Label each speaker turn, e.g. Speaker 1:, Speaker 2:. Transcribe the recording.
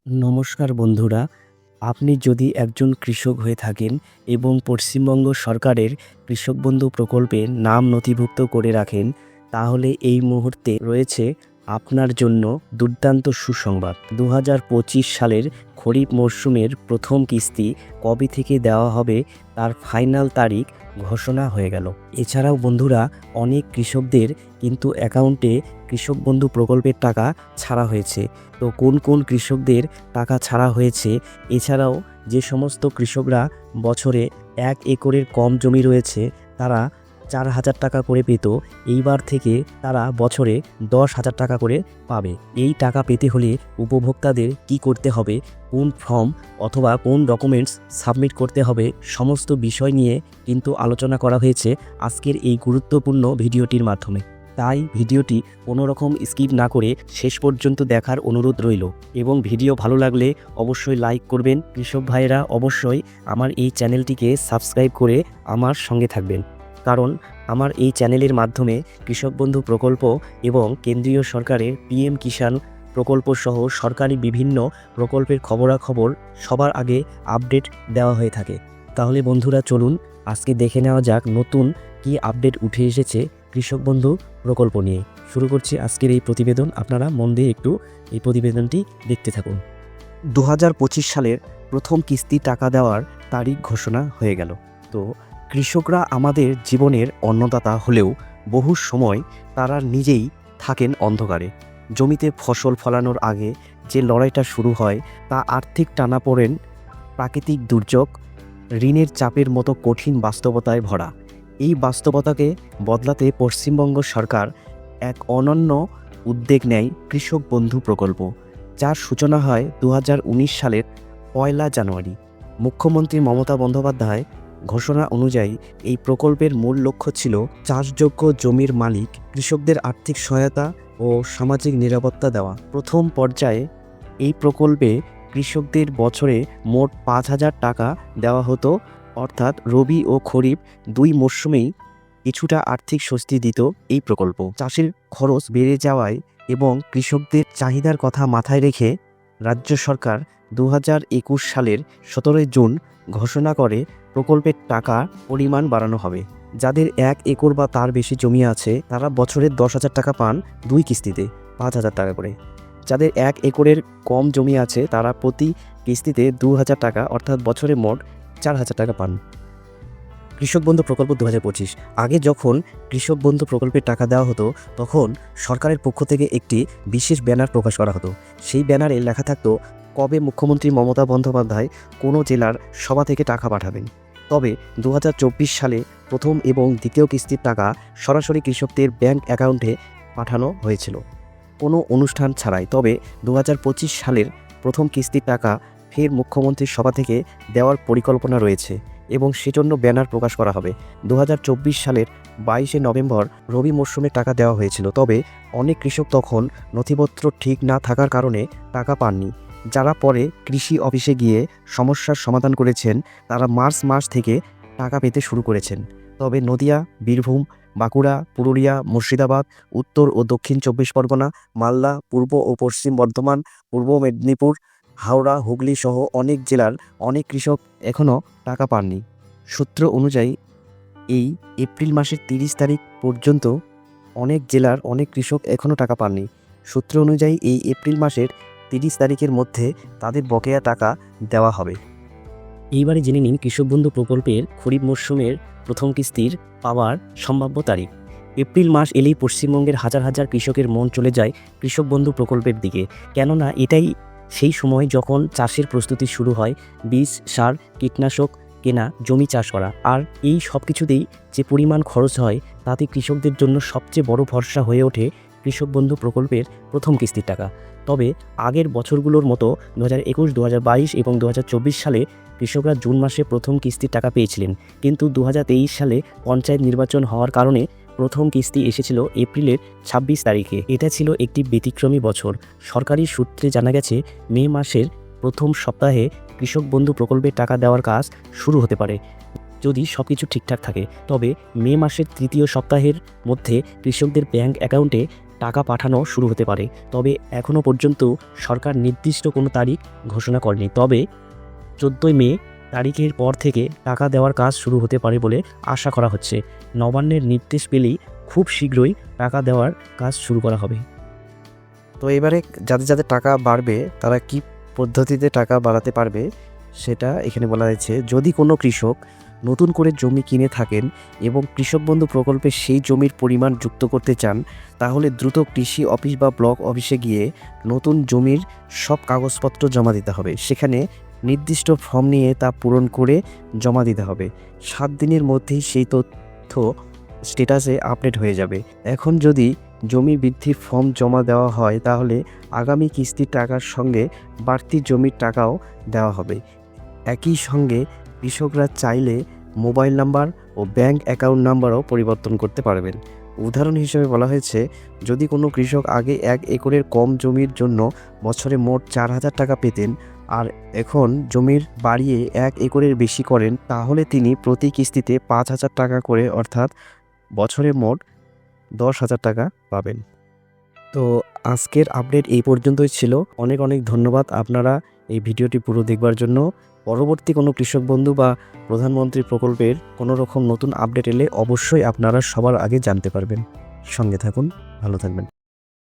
Speaker 1: নমস্কার বন্ধুরা, আপনি যদি একজন কৃষক হয়ে থাকেন এবং পশ্চিমবঙ্গ সরকারের কৃষক বন্ধু প্রকল্পে নাম নথিভুক্ত করে রাখেন, তাহলে এই মুহূর্তে রয়েছে আপনার জন্য দুর্দান্ত সুসংবাদ। 2025 সালের খরিফ মরশুমের প্রথম কিস্তি কবে থেকে দেওয়া হবে তার ফাইনাল তারিখ ঘোষণা হয়ে গেল। এছাড়াও বন্ধুরা, অনেক কৃষকদের কিন্তু অ্যাকাউন্টে কৃষক বন্ধু প্রকল্পের টাকা ছাড়া হয়েছে। তো কোন কোন কৃষকদের টাকা ছাড়া হয়েছে, এছাড়াও যে সমস্ত কৃষকরা বছরে 1 একরের কম জমি রয়েছে তারা 4,000 টাকা করে পেত, এইবার থেকে তারা বছরে 10,000 টাকা করে পাবে। এই টাকা পেতে হলে উপভোক্তাদের কি করতে হবে, কোন ফর্ম অথবা কোন ডকুমেন্টস সাবমিট করতে হবে, সমস্ত বিষয় নিয়ে কিন্তু আলোচনা করা হয়েছে আজকের এই গুরুত্বপূর্ণ ভিডিওটির মাধ্যমে। তাই ভিডিওটি কোনো রকম স্কিপ না করে শেষ পর্যন্ত দেখার অনুরোধ রইল। এবং ভিডিও ভালো লাগলে অবশ্যই লাইক করবেন। কৃষক ভাইয়েরা অবশ্যই আমার এই চ্যানেলটিকে সাবস্ক্রাইব করে আমার সঙ্গে থাকবেন, কারণ আমার এই চ্যানেলের মাধ্যমে কৃষক বন্ধু প্রকল্প এবং কেন্দ্রীয় সরকারের PM কিষাণ প্রকল্প সহ সরকারি বিভিন্ন প্রকল্পের খবরাখবর সবার আগে আপডেট দেওয়া হয়ে থাকে। তাহলে বন্ধুরা চলুন আজকে দেখে নেওয়া যাক নতুন কি আপডেট উঠে এসেছে কৃষক বন্ধু প্রকল্প নিয়ে। শুরু করছি আজকের এই প্রতিবেদন। আপনারা মন দিয়ে একটু এই প্রতিবেদনটি দেখতে থাকুন। 2025 সালের প্রথম কিস্তি টাকা দেওয়ার তারিখ ঘোষণা হয়ে গেল। তো কৃষকরা আমাদের জীবনের অন্নদাতা হলেও বহু সময় তারা নিজেই থাকেন অন্ধকারে। জমিতে ফসল ফলানোর আগে যে লড়াইটা শুরু হয় তা আর্থিক টানাপোড়েন, প্রাকৃতিক দুর্যোগ, ঋণের চাপের মতো কঠিন বাস্তবতায় ভরা। এই বাস্তবতাকে বদলাতে পশ্চিমবঙ্গ সরকার এক অনন্য উদ্যোগ নেয় কৃষক বন্ধু প্রকল্প, যার সূচনা হয় 2019 সালের 1 জানুয়ারি। মুখ্যমন্ত্রী মমতা বন্দ্যোপাধ্যায় ঘোষণা অনুযায়ী এই প্রকল্পের মূল লক্ষ্য ছিল চাষযোগ্য জমির মালিক কৃষকদের আর্থিক সহায়তা ও সামাজিক নিরাপত্তা দেওয়া। প্রথম পর্যায়ে এই প্রকল্পে কৃষকদের বছরে মোট 5,000 টাকা দেওয়া হতো, অর্থাৎ রবি ও খরিফ দুই মরশুমেই কিছুটা আর্থিক স্বস্তি দিত এই প্রকল্প। চাষের খরচ বেড়ে যাওয়ায় এবং কৃষকদের চাহিদার কথা মাথায় রেখে রাজ্য সরকার 2021 সালের 17 জুন ঘোষণা করে প্রকল্পের টাকা পরিমাণ বাড়ানো হবে। যাদের 1 একর বা তার বেশি জমি আছে তারা বছরে 10,000 টাকা পান, 2 কিস্তিতে 5,000 টাকা করে। যাদের 1 একরের কম জমি আছে তারা প্রতি কিস্তিতে 2,000 টাকা, অর্থাৎ বছরে মোট 4,000 টাকা পান। কৃষক বন্ধু প্রকল্প 2025। আগে যখন কৃষক বন্ধু প্রকল্পের টাকা দেওয়া হতো তখন সরকারের পক্ষ থেকে একটি বিশেষ ব্যানার প্রকাশ করা হতো। সেই ব্যানারে লেখা থাকতো কবে মুখ্যমন্ত্রী মমতা বন্দ্যোপাধ্যায় কোনো জেলার সভা থেকে টাকা পাঠাবেন। তবে 2024 সালে প্রথম এবং দ্বিতীয় কিস্তির টাকা সরাসরি কৃষকদের ব্যাংক অ্যাকাউন্টে পাঠানো হয়েছিল, কোনো অনুষ্ঠান ছাড়াই। তবে 2025 সালের প্রথম কিস্তির টাকা ফের মুখ্যমন্ত্রীর সভা থেকে দেওয়ার পরিকল্পনা রয়েছে এবং সেজন্য ব্যানার প্রকাশ করা হবে। 2024 সালের 22 নভেম্বর রবি মরশুমে টাকা দেওয়া হয়েছিল, তবে অনেক কৃষক তখন নথিপত্র ঠিক না থাকার কারণে টাকা পাননি। যারা পরে কৃষি অফিসে গিয়ে সমস্যার সমাধান করেছেন তারা মার্চ মাস থেকে টাকা পেতে শুরু করেছেন। তবে নদিয়া, বীরভূম, বাঁকুড়া, পুরুলিয়া, মুর্শিদাবাদ, উত্তর ও দক্ষিণ 24 পরগনা, মালদা, পূর্ব ও পশ্চিম বর্ধমান, পূর্ব মেদিনীপুর, হাওড়া, হুগলি সহ অনেক জেলার অনেক কৃষক এখনও টাকা পাননি। সূত্র অনুযায়ী এই এপ্রিল মাসের 30 তারিখ পর্যন্ত অনেক জেলার অনেক কৃষক এখনও টাকা পাননি। সূত্র অনুযায়ী এই এপ্রিল মাসের 30 তারিখের মধ্যে তাদের বকেয়া টাকা দেওয়া হবে। এইবারে জেনে নিন কৃষক বন্ধু প্রকল্পের খরিফ মরশুমের প্রথম কিস্তির পাওয়ার সম্ভাব্য তারিখ। এপ্রিল মাস এলেই পশ্চিমবঙ্গের হাজার হাজার কৃষকের মন চলে যায় কৃষক বন্ধু প্রকল্পের দিকে, কেননা এটাই সেই সময় যখন চাষের প্রস্তুতি শুরু হয়, বীজ, সার, কীটনাশক কেনা, জমি চাষ করা, আর এই সব কিছুতেই যে পরিমাণ খরচ হয় তাতে কৃষকদের জন্য সবচেয়ে বড় ভরসা হয়ে ওঠে কৃষক বন্ধু প্রকল্পের প্রথম কিস্তির টাকা। তবে আগের বছরগুলোর মতো 2021, 2022 এবং 2024 সালে কৃষকরা জুন মাসে প্রথম কিস্তির টাকা পেয়েছিলেন, কিন্তু 2023 সালে পঞ্চায়েত নির্বাচন হওয়ার কারণে প্রথম কিস্তি এসেছিল এপ্রিলের 26 তারিখে। এটা ছিল একটি ব্যতিক্রমী বছর। সরকারি সূত্রে জানা গেছে মে মাসের প্রথম সপ্তাহে কৃষক বন্ধু প্রকল্পের টাকা দেওয়ার কাজ শুরু হতে পারে যদি সব কিছু ঠিকঠাক থাকে। তবে মে মাসের তৃতীয় সপ্তাহের মধ্যে কৃষকদের ব্যাংক অ্যাকাউন্টে টাকা পাঠানো শুরু হতে পারে। তবে এখনও পর্যন্ত সরকার নির্দিষ্ট কোনো তারিখ ঘোষণা করেনি। তবে 14ই মে তারিখের পর থেকে টাকা দেওয়ার কাজ শুরু হতে পারে বলে আশা করা হচ্ছে। নবান্নের নির্দেশ পেলেই খুব শীঘ্রই টাকা দেওয়ার কাজ শুরু করা হবে। তো এবারে যাদের যাদের টাকা বাড়বে তারা কি পদ্ধতিতে টাকা বাড়াতে পারবে সেটা এখানে বলা হয়েছে। যদি কোনো কৃষক নতুন করে জমি কিনে থাকেন এবং কৃষক বন্ধু প্রকল্পে সেই জমির পরিমাণ যুক্ত করতে চান, তাহলে দ্রুত কৃষি অফিস বা ব্লক অফিসে গিয়ে নতুন জমির সব কাগজপত্র জমা দিতে হবে। সেখানে নির্দিষ্ট ফর্ম নিয়ে তা পূরণ করে জমা দিতে হবে। 7 দিনের মধ্যেই সেই তথ্য স্ট্যাটাসে আপডেট হয়ে যাবে। এখন যদি জমি বৃদ্ধির ফর্ম জমা দেওয়া হয়, তাহলে আগামী কিস্তির টাকার সঙ্গে বাড়তি জমির টাকাও দেওয়া হবে। একই সঙ্গে কৃষকরা চাইলে মোবাইল নাম্বার ও ব্যাংক অ্যাকাউন্ট নাম্বারও পরিবর্তন করতে পারবেন। উদাহরণ হিসেবে বলা হয়েছে, যদি কোনো কৃষক আগে 1 একরের কম জমির জন্য বছরে মোট 4,000 টাকা পেতেন আর এখন জমির বাড়িয়ে 1 একরের বেশি করেন, তাহলে তিনি প্রতি কিস্তিতে 5,000 টাকা করে অর্থাৎ বছরে মোট 10,000 টাকা পাবেন। তো আজকের আপডেট এই পর্যন্তই ছিল। অনেক অনেক ধন্যবাদ আপনারা এই ভিডিওটি পুরো দেখবার জন্য। পরবর্তী কোনো কৃষক বন্ধু বা প্রধানমন্ত্রী প্রকল্পের কোনো রকম নতুন আপডেট এলে অবশ্যই আপনারা সবার আগে জানতে পারবেন। সঙ্গে থাকুন, ভালো থাকবেন।